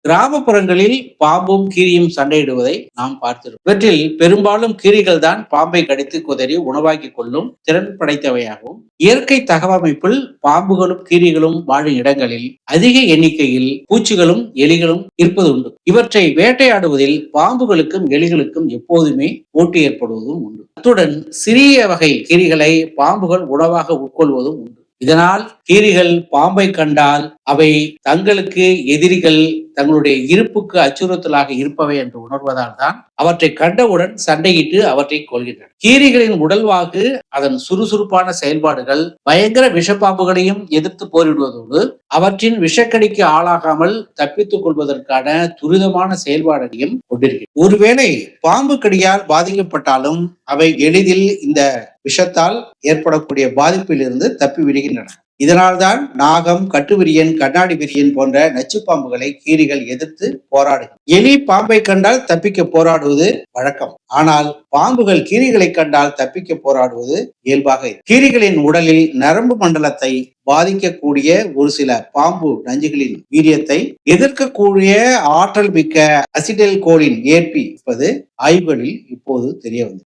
கிராமப்புறங்களில் பாம்பும் கீரியும் சண்டையிடுவதை நாம் பார்த்திருக்கிறோம். இவற்றில் பெரும்பாலும் கீரிகள் தான் பாம்பை கடித்து குதறி உணவாக்கிக் கொள்ளும் திறன் படைத்தவையாகவும், இயற்கை தகவமைப்பில் பாம்புகளும் கீரிகளும் வாழும் இடங்களில் அதிக எண்ணிக்கையில் பூச்சிகளும் எலிகளும் இருப்பது உண்டு. இவற்றை வேட்டையாடுவதில் பாம்புகளுக்கும் எலிகளுக்கும் எப்போதுமே போட்டி ஏற்படுவதும் உண்டு. அத்துடன் சிறிய வகை கீரிகளை பாம்புகள் உணவாக உட்கொள்வதும் உண்டு. இதனால் கீரிகள் பாம்பை கண்டால் அவை தங்களுக்கு எதிரிகள், தங்களுடைய இருப்புக்கு அச்சுறுத்தலாக இருப்பவை என்று உணர்வதால் தான் அவற்றை கண்டவுடன் சண்டையிட்டு அவற்றை கொள்கின்றன. கீரிகளின் உடல்வாகு, அதன் சுறுசுறுப்பான செயல்பாடுகள் பயங்கர விஷப்பாம்புகளையும் எதிர்த்து போரிடுவதோடு அவற்றின் விஷக்கடிக்கு ஆளாகாமல் தப்பித்துக் கொள்வதற்கான துரிதமான செயல்பாடுகளையும் கொண்டிருக்கிறது. ஒருவேளை பாம்பு கடியால் பாதிக்கப்பட்டாலும் அவை எளிதில் இந்த விஷத்தால் ஏற்படக்கூடிய பாதிப்பில் இருந்து தப்பி விடுகின்றன. இதனால்தான் நாகம், கட்டுவிரியன், கண்ணாடி விரியன் போன்ற நச்சு பாம்புகளை கீரிகள் எதிர்த்து போராடும். எலி பாம்பை கண்டால் தப்பிக்க போராடுவது வழக்கம். ஆனால் பாம்புகள் கீரிகளை கண்டால் தப்பிக்க போராடுவது இயல்பாக. கீரிகளின் உடலில் நரம்பு மண்டலத்தை பாதிக்கக்கூடிய ஒரு சில பாம்பு நஞ்சுகளின் வீரியத்தை எதிர்க்கக்கூடிய ஆற்றல் மிக்க அசிடைல் கோலின் ஏற்பி இருப்பது ஆய்வுகளில் இப்போது தெரிய வந்தது.